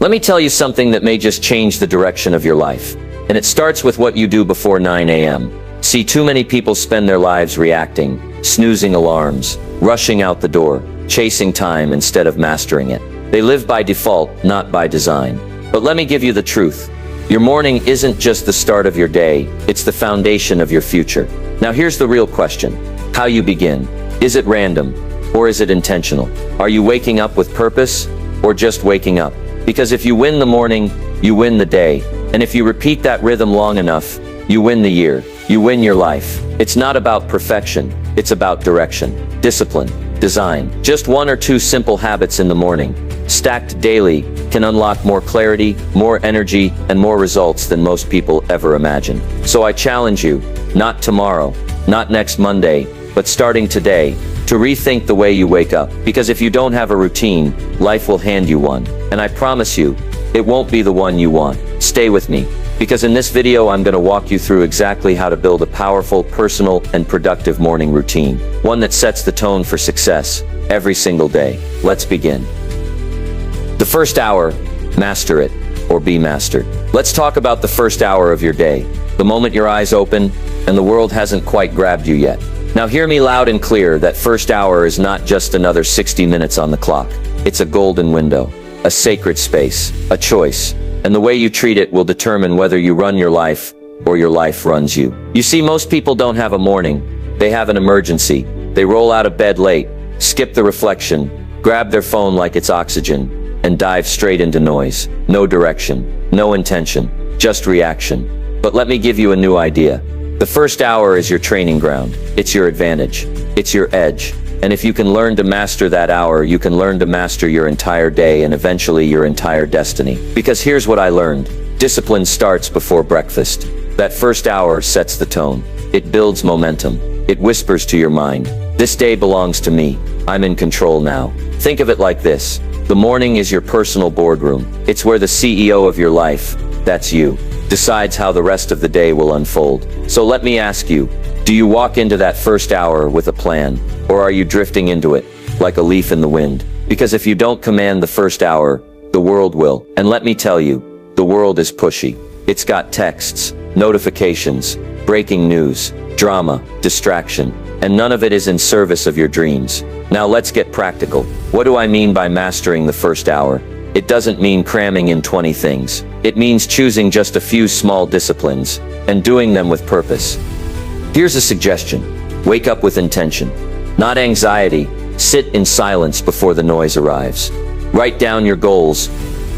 Let me tell you something that may just change the direction of your life. And it starts with what you do before 9 a.m. See, too many people spend their lives reacting, snoozing alarms, rushing out the door, chasing time instead of mastering it. They live by default, not by design. But let me give you the truth. Your morning isn't just the start of your day, it's the foundation of your future. Now here's the real question. How you begin. Is it random? Or is it intentional? Are you waking up with purpose? Or just waking up? Because if you win the morning, you win the day. And if you repeat that rhythm long enough, you win the year. You win your life. It's not about perfection. It's about direction, discipline, design. Just 1 or 2 simple habits in the morning, stacked daily, can unlock more clarity, more energy, and more results than most people ever imagine. So I challenge you, not tomorrow, not next Monday, but starting today, to rethink the way you wake up. Because if you don't have a routine, life will hand you one. And I promise you, it won't be the one you want. Stay with me. Because in this video, I'm going to walk you through exactly how to build a powerful, personal, and productive morning routine. One that sets the tone for success every single day. Let's begin. The first hour, master it, or be mastered. Let's talk about the first hour of your day. The moment your eyes open, and the world hasn't quite grabbed you yet. Now hear me loud and clear, that first hour is not just another 60 minutes on the clock. It's a golden window, a sacred space, a choice. And the way you treat it will determine whether you run your life, or your life runs you. You see, most people don't have a morning. They have an emergency. They roll out of bed late, skip the reflection, grab their phone like it's oxygen, and dive straight into noise. No direction, no intention, just reaction. But let me give you a new idea. The first hour is your training ground. It's your advantage. It's your edge. And if you can learn to master that hour, you can learn to master your entire day and eventually your entire destiny. Because here's what I learned. Discipline starts before breakfast. That first hour sets the tone. It builds momentum. It whispers to your mind, this day belongs to me. I'm in control now. Think of it like this. The morning is your personal boardroom. It's where the CEO of your life, that's you, decides how the rest of the day will unfold. So let me ask you, do you walk into that first hour with a plan, or are you drifting into it, like a leaf in the wind? Because if you don't command the first hour, the world will. And let me tell you, the world is pushy. It's got texts, notifications, breaking news, drama, distraction, and none of it is in service of your dreams. Now let's get practical. What do I mean by mastering the first hour? It doesn't mean cramming in 20 things. It means choosing just a few small disciplines and doing them with purpose. Here's a suggestion. Wake up with intention, not anxiety. Sit in silence before the noise arrives. Write down your goals,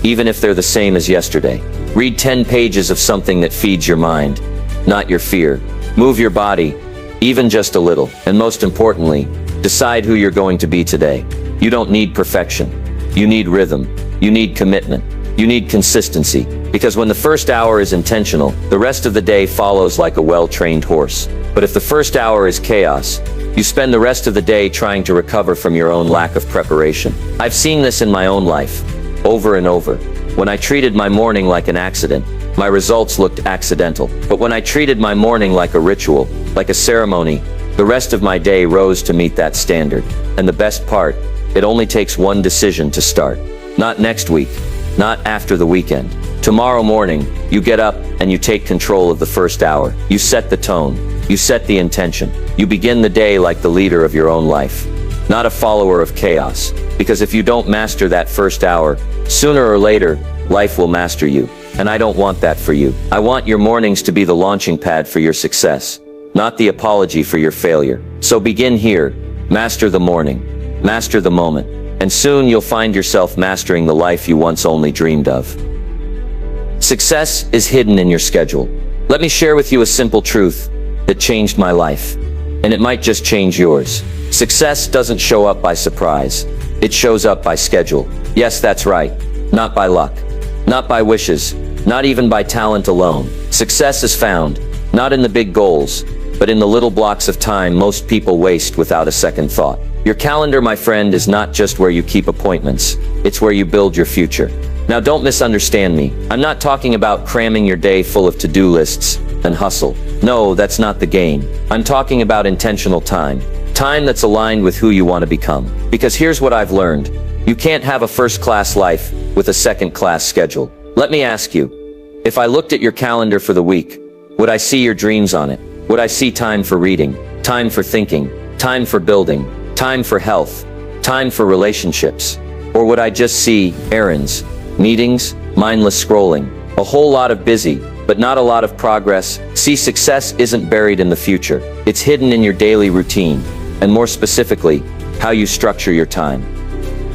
even if they're the same as yesterday. Read 10 pages of something that feeds your mind, not your fear. Move your body, even just a little. And most importantly, decide who you're going to be today. You don't need perfection. You need rhythm. You need commitment. You need consistency. Because when the first hour is intentional, the rest of the day follows like a well-trained horse. But if the first hour is chaos, you spend the rest of the day trying to recover from your own lack of preparation. I've seen this in my own life, over and over. When I treated my morning like an accident, my results looked accidental. But when I treated my morning like a ritual, like a ceremony, the rest of my day rose to meet that standard. And the best part, it only takes one decision to start. Not next week, not after the weekend. Tomorrow morning, you get up and you take control of the first hour. You set the tone. You set the intention. You begin the day like the leader of your own life, not a follower of chaos. Because if you don't master that first hour, sooner or later, life will master you. And I don't want that for you. I want your mornings to be the launching pad for your success, not the apology for your failure. So begin here. Master the morning. Master the moment. And soon you'll find yourself mastering the life you once only dreamed of. Success is hidden in your schedule. Let me share with you a simple truth that changed my life, and it might just change yours. Success doesn't show up by surprise. It shows up by schedule. Yes, that's right. Not by luck. Not by wishes. Not even by talent alone. Success is found, not in the big goals, but in the little blocks of time most people waste without a second thought. Your calendar, my friend, is not just where you keep appointments. It's where you build your future. Now don't misunderstand me. I'm not talking about cramming your day full of to-do lists and hustle. No, that's not the game. I'm talking about intentional time. Time that's aligned with who you want to become. Because here's what I've learned. You can't have a first-class life with a second-class schedule. Let me ask you, if I looked at your calendar for the week, would I see your dreams on it? Would I see time for reading, time for thinking, time for building, time for health, time for relationships? Or would I just see errands, meetings, mindless scrolling, a whole lot of busy, but not a lot of progress? See, success isn't buried in the future. It's hidden in your daily routine, and more specifically, how you structure your time.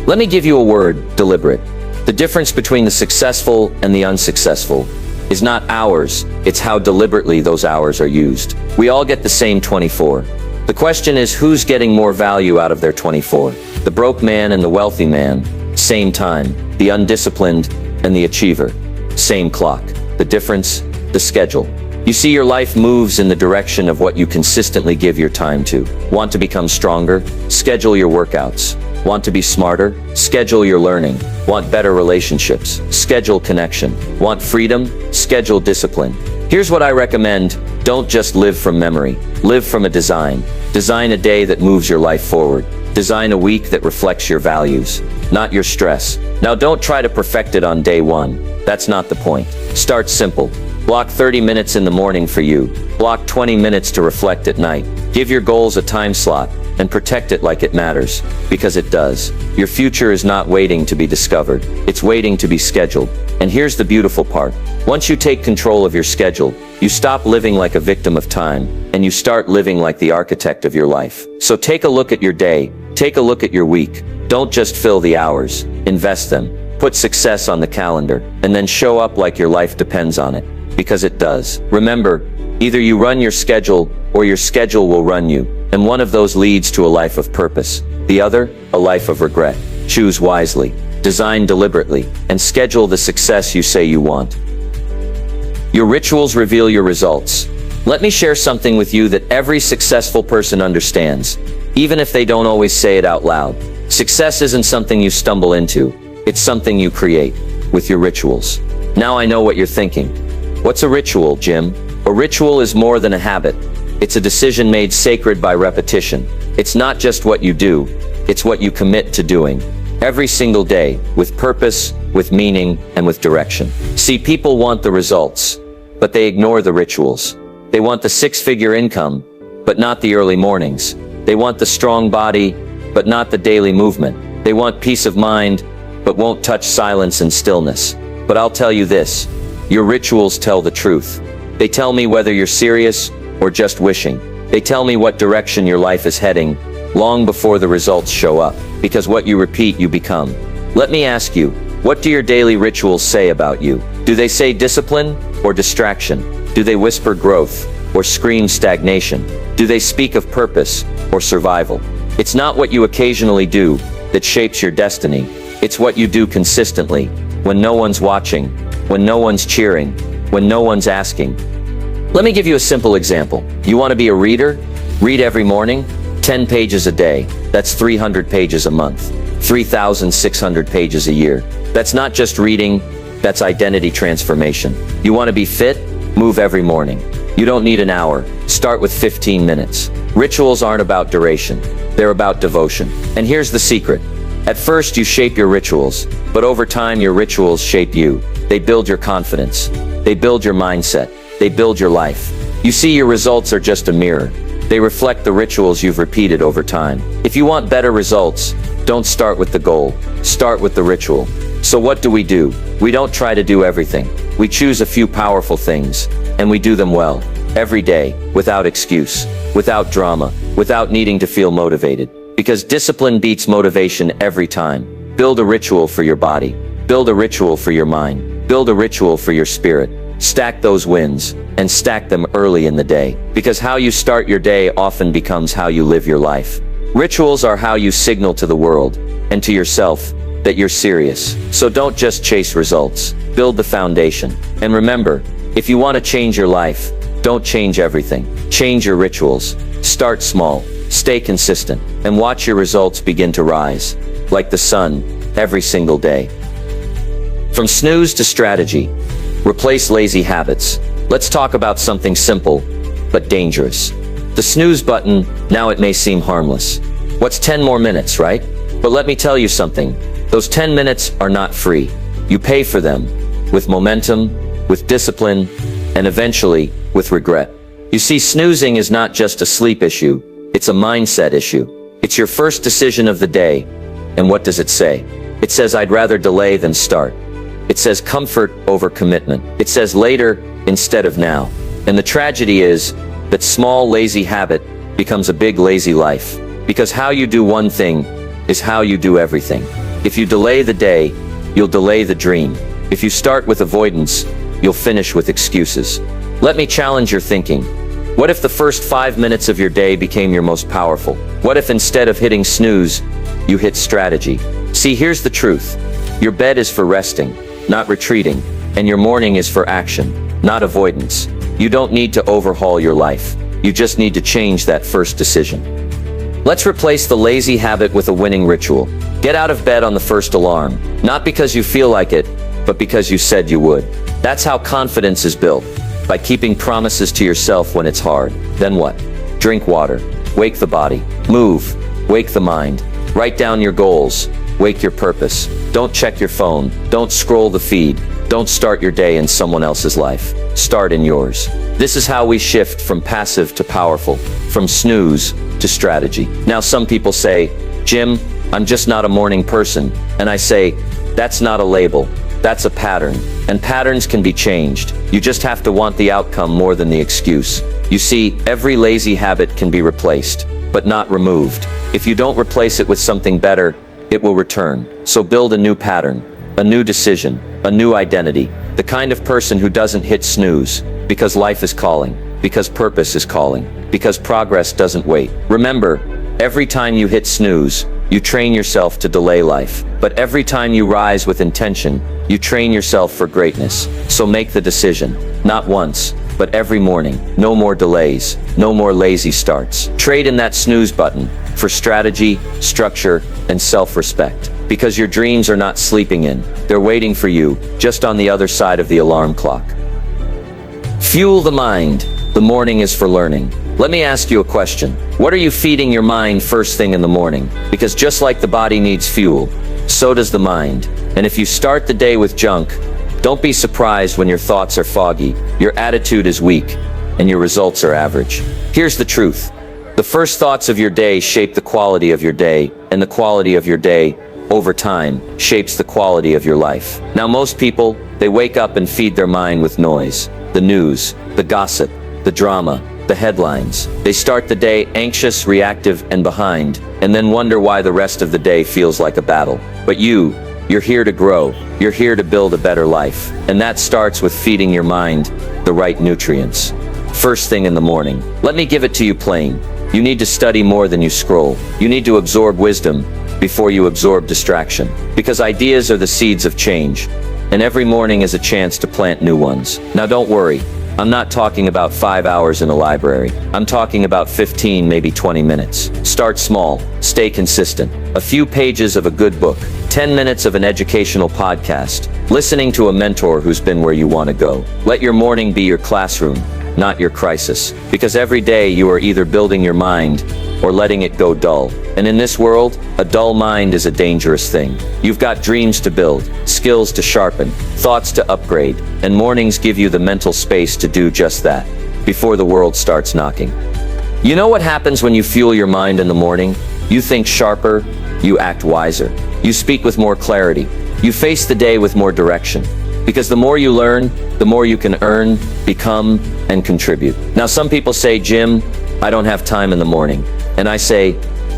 Let me give you a word: deliberate. The difference between the successful and the unsuccessful is not hours, it's how deliberately those hours are used. We all get the same 24. The question is, who's getting more value out of their 24? The broke man and the wealthy man, same time. The undisciplined and the achiever, same clock. The difference, the schedule. You see, your life moves in the direction of what you consistently give your time to. Want to become stronger? Schedule your workouts. Want to be smarter? Schedule your learning. Want better relationships? Schedule connection. Want freedom? Schedule discipline. Here's what I recommend: don't just live from memory. Live from a design. Design a day that moves your life forward. Design a week that reflects your values, not your stress. Now, don't try to perfect it on day one. That's not the point. Start simple. Block 30 minutes in the morning for you. Block 20 minutes to reflect at night. Give your goals a time slot and protect it like it matters, because it does. Your future is not waiting to be discovered. It's waiting to be scheduled. And here's the beautiful part. Once you take control of your schedule, you stop living like a victim of time, and you start living like the architect of your life. So take a look at your day. Take a look at your week. Don't just fill the hours. Invest them. Put success on the calendar, and then show up like your life depends on it, because it does. Remember, either you run your schedule, or your schedule will run you, and one of those leads to a life of purpose. The other, a life of regret. Choose wisely, design deliberately, and schedule the success you say you want. Your rituals reveal your results. Let me share something with you that every successful person understands, even if they don't always say it out loud. Success isn't something you stumble into. It's something you create with your rituals. Now I know what you're thinking. What's a ritual, Jim? A ritual is more than a habit. It's a decision made sacred by repetition. It's not just what you do, it's what you commit to doing. Every single day, with purpose, with meaning, and with direction. See, people want the results, but they ignore the rituals. They want the six-figure income, but not the early mornings. They want the strong body, but not the daily movement. They want peace of mind, but won't touch silence and stillness. But I'll tell you this, your rituals tell the truth. They tell me whether you're serious or just wishing. They tell me what direction your life is heading, long before the results show up. Because what you repeat, you become. Let me ask you, what do your daily rituals say about you? Do they say discipline or distraction? Do they whisper growth or scream stagnation? Do they speak of purpose or survival? It's not what you occasionally do that shapes your destiny. It's what you do consistently, when no one's watching, when no one's cheering, when no one's asking. Let me give you a simple example. You want to be a reader? Read every morning, 10 pages a day. That's 300 pages a month, 3,600 pages a year. That's not just reading, that's identity transformation. You want to be fit? Move every morning. You don't need an hour. Start with 15 minutes. Rituals aren't about duration. They're about devotion. And here's the secret. At first, you shape your rituals, but over time, your rituals shape you. They build your confidence. They build your mindset. They build your life. You see, your results are just a mirror. They reflect the rituals you've repeated over time. If you want better results, don't start with the goal. Start with the ritual. So what do? We don't try to do everything. We choose a few powerful things, and we do them well, every day, without excuse, without drama, without needing to feel motivated. Because discipline beats motivation every time. Build a ritual for your body. Build a ritual for your mind. Build a ritual for your spirit. Stack those wins, and stack them early in the day. Because how you start your day often becomes how you live your life. Rituals are how you signal to the world, and to yourself, that you're serious. So don't just chase results. Build the foundation. And remember, if you want to change your life, don't change everything. Change your rituals. Start small. Stay consistent, and watch your results begin to rise, like the sun, every single day. From snooze to strategy, replace lazy habits. Let's talk about something simple, but dangerous. The snooze button. Now it may seem harmless. What's 10 more minutes, right? But let me tell you something. Those 10 minutes are not free. You pay for them with momentum, with discipline, and eventually with regret. You see, snoozing is not just a sleep issue, it's a mindset issue. It's your first decision of the day. And what does it say? It says, I'd rather delay than start. It says comfort over commitment. It says later instead of now. And the tragedy is that small lazy habit becomes a big lazy life. Because how you do one thing is how you do everything. If you delay the day, you'll delay the dream. If you start with avoidance, you'll finish with excuses. Let me challenge your thinking. What if the first 5 minutes of your day became your most powerful? What if instead of hitting snooze, you hit strategy? See, here's the truth. Your bed is for resting, not retreating, and your morning is for action, not avoidance. You don't need to overhaul your life. You just need to change that first decision. Let's replace the lazy habit with a winning ritual. Get out of bed on the first alarm, not because you feel like it, but because you said you would. That's how confidence is built, by keeping promises to yourself when it's hard. Then what? Drink water, wake the body, move, wake the mind, write down your goals, wake your purpose. Don't check your phone, don't scroll the feed, don't start your day in someone else's life. Start in yours. This is how we shift from passive to powerful, from snooze to strategy. Now some people say, Jim, I'm just not a morning person. And I say, that's not a label, that's a pattern. And patterns can be changed. You just have to want the outcome more than the excuse. You see, every lazy habit can be replaced, but not removed. If you don't replace it with something better, it will return. So build a new pattern, a new decision, a new identity. The kind of person who doesn't hit snooze, because life is calling, because purpose is calling, because progress doesn't wait. Remember, every time you hit snooze, you train yourself to delay life. But every time you rise with intention, you train yourself for greatness. So make the decision, not once, but every morning. No more delays, no more lazy starts. Trade in that snooze button for strategy, structure, and self-respect. Because your dreams are not sleeping in, they're waiting for you, just on the other side of the alarm clock. Fuel the mind. The morning is for learning. Let me ask you a question. What are you feeding your mind first thing in the morning? Because just like the body needs fuel, so does the mind. And if you start the day with junk, don't be surprised when your thoughts are foggy, your attitude is weak, and your results are average. Here's the truth. The first thoughts of your day shape the quality of your day, and the quality of your day, over time, shapes the quality of your life. Now most people, they wake up and feed their mind with noise. The news, the gossip, the drama, the headlines. They start the day anxious, reactive, and behind, and then wonder why the rest of the day feels like a battle. But you're here to grow. You're here to build a better life. And that starts with feeding your mind the right nutrients. First thing in the morning. Let me give it to you plain. You need to study more than you scroll. You need to absorb wisdom before you absorb distraction. Because ideas are the seeds of change. And every morning is a chance to plant new ones. Now don't worry. I'm not talking about 5 hours in a library. I'm talking about 15, maybe 20 minutes. Start small, stay consistent. A few pages of a good book, 10 minutes of an educational podcast, listening to a mentor who's been where you want to go. Let your morning be your classroom, not your crisis. Because every day you are either building your mind or letting it go dull. And in this world, a dull mind is a dangerous thing. You've got dreams to build, skills to sharpen, thoughts to upgrade, and mornings give you the mental space to do just that, before the world starts knocking. You know what happens when you fuel your mind in the morning? You think sharper, you act wiser. You speak with more clarity. You face the day with more direction. Because the more you learn, the more you can earn, become, and contribute. Now some people say, Jim, I don't have time in the morning. And I say,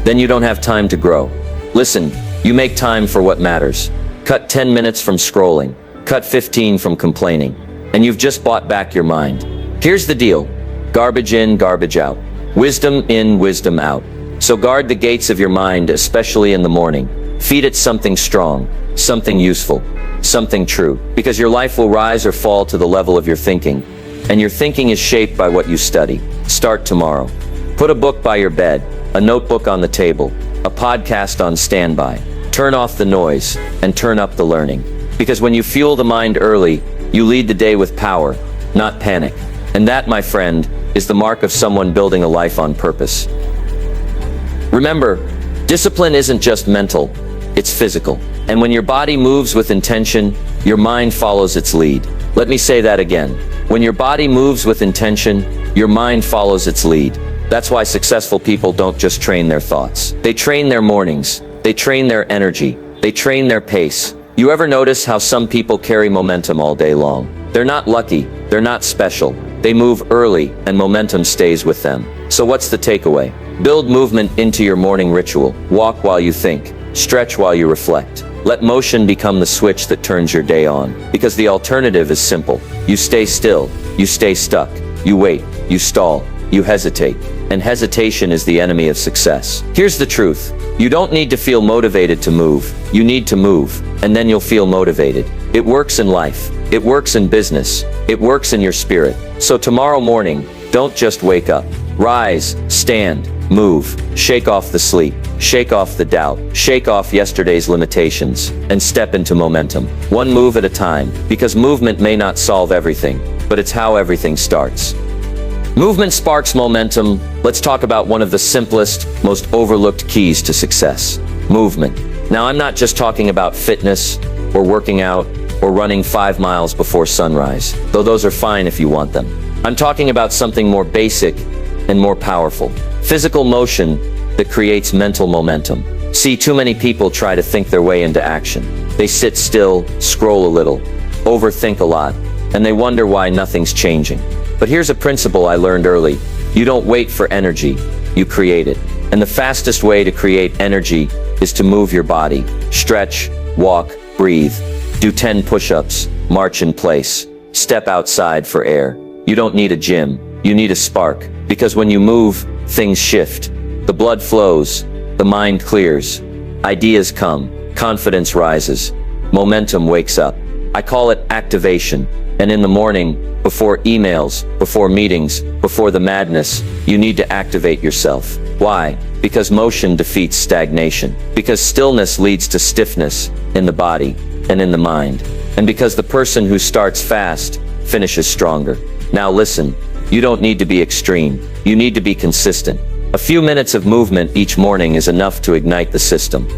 then you don't have time to grow. Listen, you make time for what matters. Cut 10 minutes from scrolling. Cut 15 from complaining. And you've just bought back your mind. Here's the deal. Garbage in, garbage out. Wisdom in, wisdom out. So guard the gates of your mind, especially in the morning. Feed it something strong, something useful, something true. Because your life will rise or fall to the level of your thinking. And your thinking is shaped by what you study. Start tomorrow. Put a book by your bed, a notebook on the table, a podcast on standby. Turn off the noise and turn up the learning. Because when you fuel the mind early, you lead the day with power, not panic. And that, my friend, is the mark of someone building a life on purpose. Remember, discipline isn't just mental, it's physical. And when your body moves with intention, your mind follows its lead. Let me say that again. When your body moves with intention, your mind follows its lead. That's why successful people don't just train their thoughts. They train their mornings. They train their energy. They train their pace. You ever notice how some people carry momentum all day long? They're not lucky. They're not special. They move early and momentum stays with them. So what's the takeaway? Build movement into your morning ritual. Walk while you think. Stretch while you reflect. Let motion become the switch that turns your day on. Because the alternative is simple. You stay still. You stay stuck. You wait. You stall. You hesitate. And hesitation is the enemy of success. Here's the truth. You don't need to feel motivated to move. You need to move, and then you'll feel motivated. It works in life. It works in business. It works in your spirit. So tomorrow morning, don't just wake up. Rise, stand, move, shake off the sleep, shake off the doubt, shake off yesterday's limitations, and step into momentum. One move at a time, because movement may not solve everything, but it's how everything starts. Movement sparks momentum. Let's talk about one of the simplest, most overlooked keys to success. Movement. Now, I'm not just talking about fitness, or working out, or running 5 miles before sunrise, though those are fine if you want them. I'm talking about something more basic and more powerful. Physical motion that creates mental momentum. See, too many people try to think their way into action. They sit still, scroll a little, overthink a lot, and they wonder why nothing's changing. But here's a principle I learned early. You don't wait for energy, you create it. And the fastest way to create energy is to move your body. Stretch, walk, breathe. Do 10 push-ups, march in place, step outside for air. You don't need a gym, you need a spark. Because when you move, things shift. The blood flows, the mind clears, ideas come, confidence rises, momentum wakes up. I call it activation. And in the morning, before emails, before meetings, before the madness, you need to activate yourself. Why? Because motion defeats stagnation. Because stillness leads to stiffness in the body and in the mind. And because the person who starts fast finishes stronger. Now listen, you don't need to be extreme. You need to be consistent. A few minutes of movement each morning is enough to ignite the system.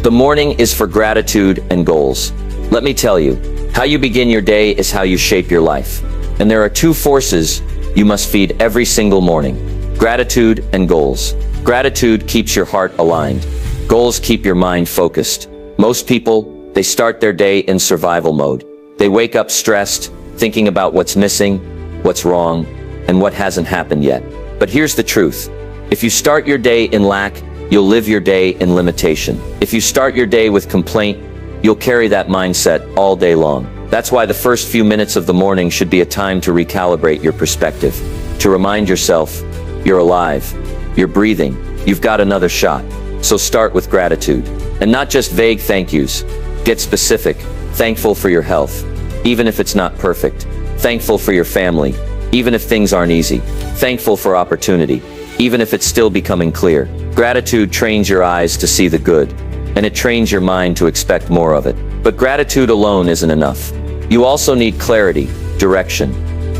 The morning is for gratitude and goals. Let me tell you, how you begin your day is how you shape your life. And there are 2 forces you must feed every single morning: gratitude and goals. Gratitude keeps your heart aligned. Goals keep your mind focused. Most people, they start their day in survival mode. They wake up stressed, thinking about what's missing, what's wrong, and what hasn't happened yet. But here's the truth. If you start your day in lack, you'll live your day in limitation. If you start your day with complaint, you'll carry that mindset all day long. That's why the first few minutes of the morning should be a time to recalibrate your perspective, to remind yourself, you're alive, you're breathing, you've got another shot. So start with gratitude. And not just vague thank yous. Get specific. Thankful for your health, even if it's not perfect. Thankful for your family, even if things aren't easy. Thankful for opportunity, even if it's still becoming clear. Gratitude trains your eyes to see the good, and it trains your mind to expect more of it. But gratitude alone isn't enough. You also need clarity, direction,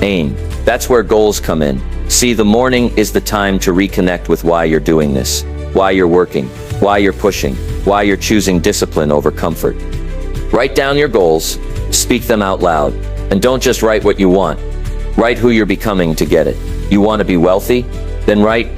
aim. That's where goals come in. See, the morning is the time to reconnect with why you're doing this, why you're working, why you're pushing, why you're choosing discipline over comfort. Write down your goals, speak them out loud, and don't just write what you want. Write who you're becoming to get it. You want to be wealthy? Then write,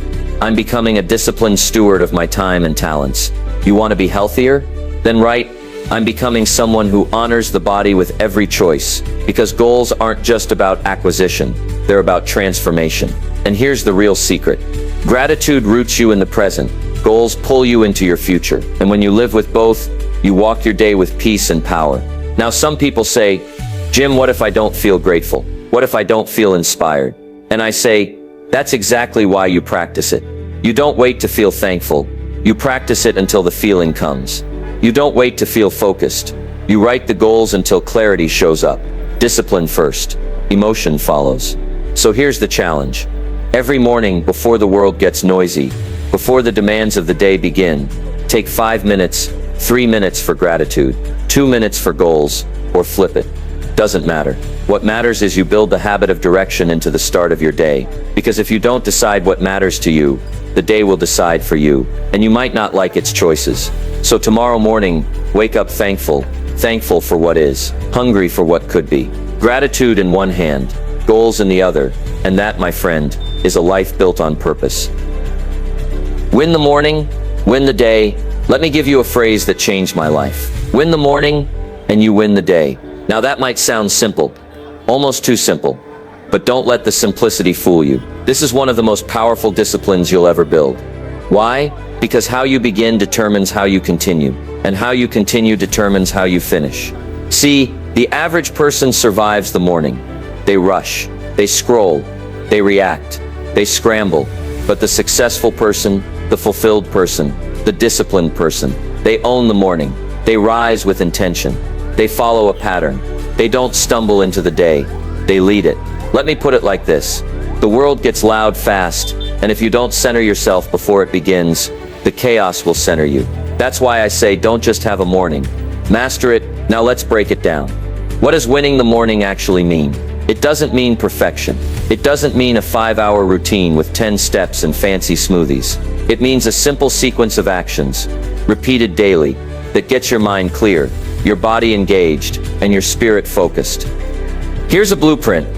I'm becoming a disciplined steward of my time and talents. You want to be healthier? Then write, I'm becoming someone who honors the body with every choice. Because goals aren't just about acquisition, they're about transformation. And here's the real secret. Gratitude roots you in the present. Goals pull you into your future. And when you live with both, you walk your day with peace and power. Now some people say, Jim, what if I don't feel grateful? What if I don't feel inspired? And I say, that's exactly why you practice it. You don't wait to feel thankful. You practice it until the feeling comes. You don't wait to feel focused. You write the goals until clarity shows up. Discipline first. Emotion follows. So here's the challenge. Every morning before the world gets noisy, before the demands of the day begin, take 5 minutes, 3 minutes for gratitude, 2 minutes for goals, or flip it. Doesn't matter. What matters is you build the habit of direction into the start of your day. Because if you don't decide what matters to you, the day will decide for you, and you might not like its choices. So tomorrow morning, wake up thankful for what is, hungry for what could be. Gratitude in one hand, goals in the other, and that, my friend, is a life built on purpose. Win the morning, win the day. Let me give you a phrase that changed my life. Win the morning, and you win the day. Now that might sound simple, almost too simple, but don't let the simplicity fool you. This is one of the most powerful disciplines you'll ever build. Why? Because how you begin determines how you continue, and how you continue determines how you finish. See, the average person survives the morning. They rush, they scroll, they react, they scramble. But the successful person, the fulfilled person, the disciplined person, they own the morning. They rise with intention. They follow a pattern. They don't stumble into the day. They lead it. Let me put it like this. The world gets loud fast, and if you don't center yourself before it begins, the chaos will center you. That's why I say don't just have a morning. Master it. Now let's break it down. What does winning the morning actually mean? It doesn't mean perfection. It doesn't mean a 5-hour routine with 10 steps and fancy smoothies. It means a simple sequence of actions, repeated daily, that gets your mind clear, your body engaged, and your spirit focused. Here's a blueprint.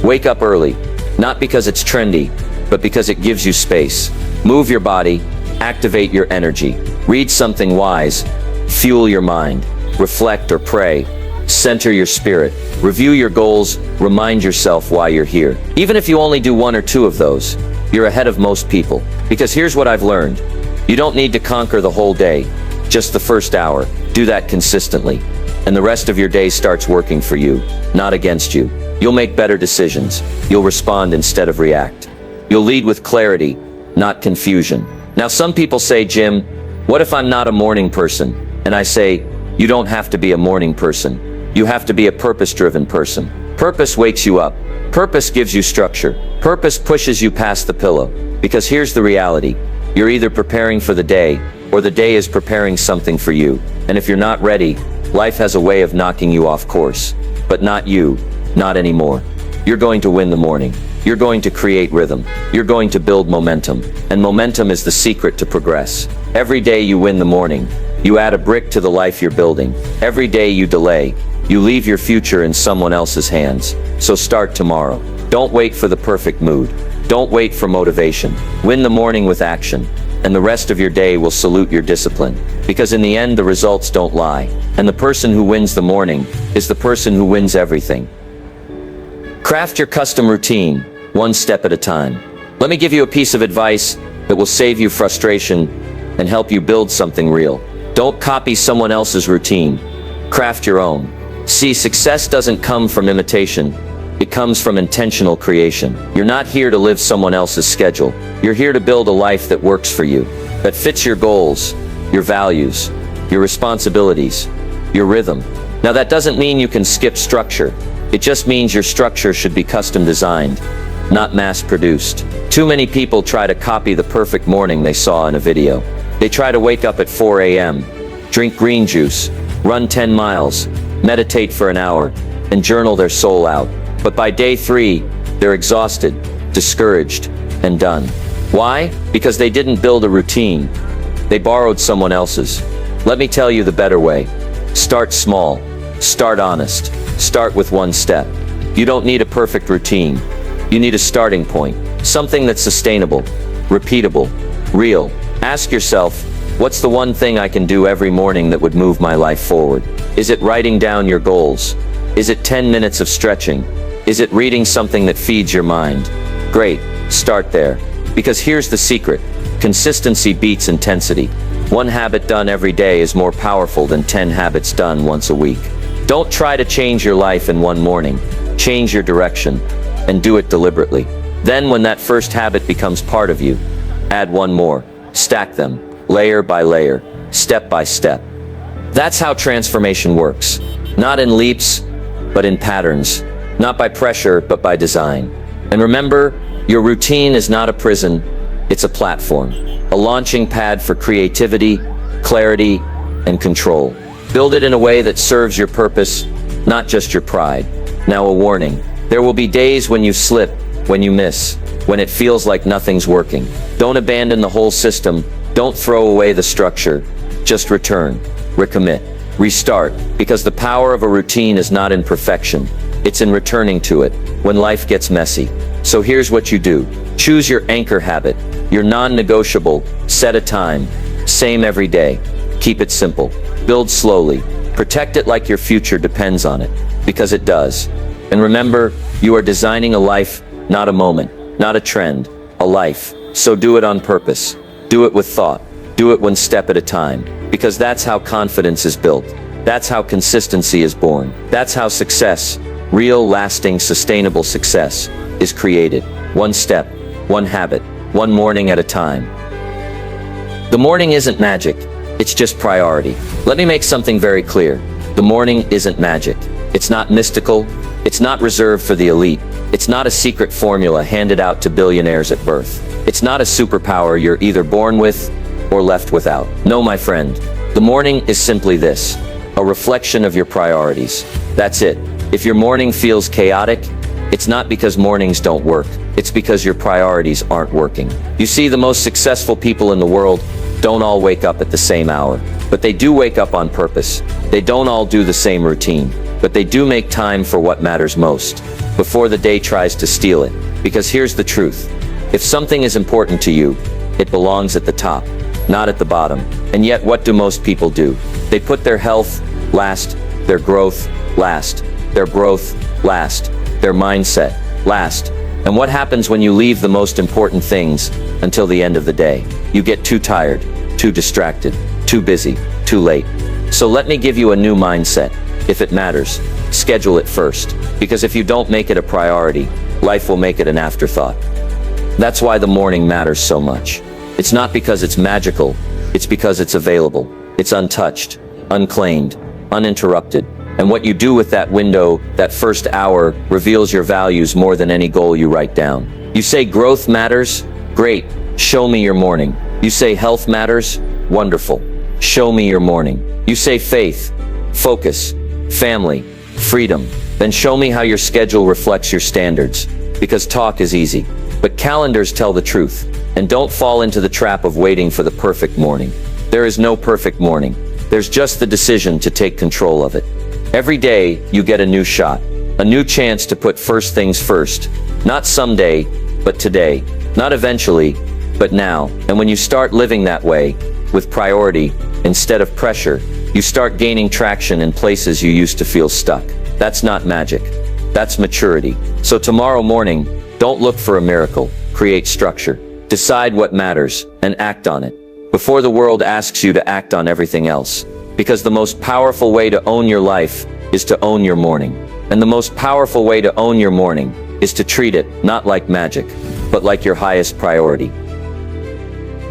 Wake up early, not because it's trendy, but because it gives you space. Move your body, activate your energy, read something wise, fuel your mind, reflect or pray, center your spirit, review your goals, remind yourself why you're here. Even if you only do 1 or 2 of those, you're ahead of most people. Because here's what I've learned. You don't need to conquer the whole day, just the first hour. Do that consistently, and the rest of your day starts working for you, not against you. You'll make better decisions. You'll respond instead of react. You'll lead with clarity, not confusion. Now some people say, Jim, what if I'm not a morning person? And I say, you don't have to be a morning person. You have to be a purpose-driven person. Purpose wakes you up. Purpose gives you structure. Purpose pushes you past the pillow. Because here's the reality. You're either preparing for the day, or the day is preparing something for you. And if you're not ready, life has a way of knocking you off course. But not you. Not anymore. You're going to win the morning. You're going to create rhythm. You're going to build momentum. And momentum is the secret to progress. Every day you win the morning, you add a brick to the life you're building. Every day you delay, you leave your future in someone else's hands. So start tomorrow. Don't wait for the perfect mood. Don't wait for motivation. Win the morning with action, and the rest of your day will salute your discipline. Because in the end, the results don't lie. And the person who wins the morning is the person who wins everything. Craft your custom routine, one step at a time. Let me give you a piece of advice that will save you frustration and help you build something real. Don't copy someone else's routine. Craft your own. See, success doesn't come from imitation. It comes from intentional creation. You're not here to live someone else's schedule. You're here to build a life that works for you, that fits your goals, your values, your responsibilities, your rhythm. Now that doesn't mean you can skip structure. It just means your structure should be custom designed, not mass-produced. Too many people try to copy the perfect morning they saw in a video. They try to wake up at 4 a.m., drink green juice, run 10 miles, meditate for an hour, and journal their soul out. But by day 3, they're exhausted, discouraged, and done. Why? Because they didn't build a routine. They borrowed someone else's. Let me tell you the better way. Start small. Start honest. Start with 1 step. You don't need a perfect routine. You need a starting point. Something that's sustainable, repeatable, real. Ask yourself, what's the one thing I can do every morning that would move my life forward? Is it writing down your goals? Is it 10 minutes of stretching? Is it reading something that feeds your mind? Great, start there. Because here's the secret. Consistency beats intensity. 1 habit done every day is more powerful than 10 habits done once a week. Don't try to change your life in 1 morning. Change your direction, and do it deliberately. Then when that first habit becomes part of you, add 1 more. Stack them, layer by layer, step by step. That's how transformation works. Not in leaps, but in patterns. Not by pressure, but by design. And remember, your routine is not a prison, it's a platform. A launching pad for creativity, clarity, and control. Build it in a way that serves your purpose, not just your pride. Now a warning. There will be days when you slip, when you miss, when it feels like nothing's working. Don't abandon the whole system. Don't throw away the structure. Just return, recommit, restart, because the power of a routine is not in perfection. It's in returning to it when life gets messy. So here's what you do. Choose your anchor habit, your non-negotiable. Set a time. Same every day. Keep it simple. Build slowly. Protect it like your future depends on it, because it does. And remember, you are designing a life, not a moment, not a trend, a life. So do it on purpose. Do it with thought. Do it one step at a time, because that's how confidence is built. That's how consistency is born. That's how success, real, lasting, sustainable success, is created. One step, one habit, one morning at a time. The morning isn't magic. It's just priority. Let me make something very clear. The morning isn't magic. It's not mystical. It's not reserved for the elite. It's not a secret formula handed out to billionaires at birth. It's not a superpower you're either born with or left without. No, my friend. The morning is simply this, a reflection of your priorities. That's it. If your morning feels chaotic, it's not because mornings don't work. It's because your priorities aren't working. You see, the most successful people in the world don't all wake up at the same hour, but they do wake up on purpose. They don't all do the same routine, but they do make time for what matters most, before the day tries to steal it. Because here's the truth. If something is important to you, it belongs at the top, not at the bottom. And yet, what do most people do? They put their health last, their growth last, their growth last, their mindset last. And what happens when you leave the most important things until the end of the day? You get too tired, too distracted, too busy, too late. So let me give you a new mindset. If it matters, schedule it first. Because if you don't make it a priority, life will make it an afterthought. That's why the morning matters so much. It's not because it's magical, it's because it's available. It's untouched, unclaimed, uninterrupted. And what you do with that window, that first hour, reveals your values more than any goal you write down. You say growth matters? Great. Show me your morning. You say health matters? Wonderful. Show me your morning. You say faith, focus, family, freedom. Then show me how your schedule reflects your standards. Because talk is easy, but calendars tell the truth. And don't fall into the trap of waiting for the perfect morning. There is no perfect morning. There's just the decision to take control of it. Every day, you get a new shot, a new chance to put first things first. Not someday, but today. Not eventually, but now. And when you start living that way, with priority instead of pressure, you start gaining traction in places you used to feel stuck. That's not magic. That's maturity. So tomorrow morning, don't look for a miracle. Create structure. Decide what matters and act on it before the world asks you to act on everything else. Because the most powerful way to own your life is to own your morning. And the most powerful way to own your morning is to treat it not like magic, but like your highest priority.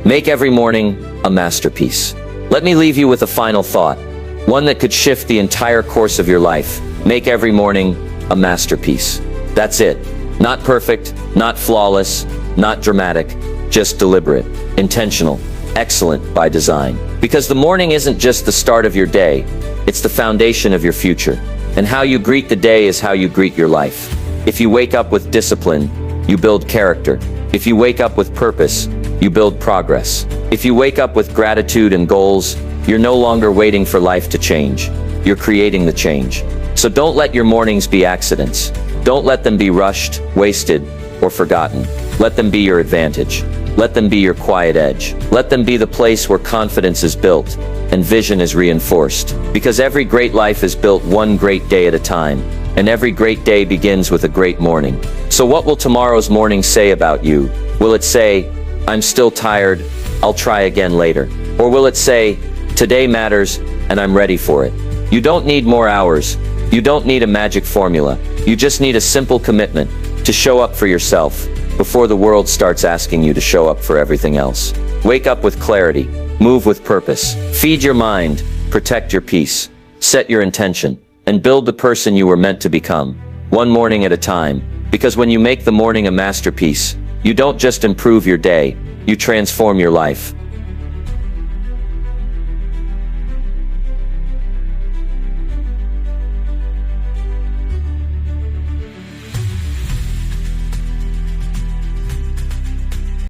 Make every morning a masterpiece. Let me leave you with a final thought, one that could shift the entire course of your life. Make every morning a masterpiece. That's it. Not perfect, not flawless, not dramatic, just deliberate, intentional, excellent by design. Because the morning isn't just the start of your day, it's the foundation of your future. And how you greet the day is how you greet your life. If you wake up with discipline, you build character. If you wake up with purpose, you build progress. If you wake up with gratitude and goals, you're no longer waiting for life to change. You're creating the change. So don't let your mornings be accidents. Don't let them be rushed, wasted, or forgotten. Let them be your advantage. Let them be your quiet edge. Let them be the place where confidence is built and vision is reinforced. Because every great life is built one great day at a time, and every great day begins with a great morning. So what will tomorrow's morning say about you? Will it say, I'm still tired, I'll try again later? Or will it say, today matters and I'm ready for it? You don't need more hours. You don't need a magic formula. You just need a simple commitment to show up for yourself before the world starts asking you to show up for everything else. Wake up with clarity, move with purpose, feed your mind, protect your peace, set your intention, and build the person you were meant to become, one morning at a time. Because when you make the morning a masterpiece, you don't just improve your day, you transform your life.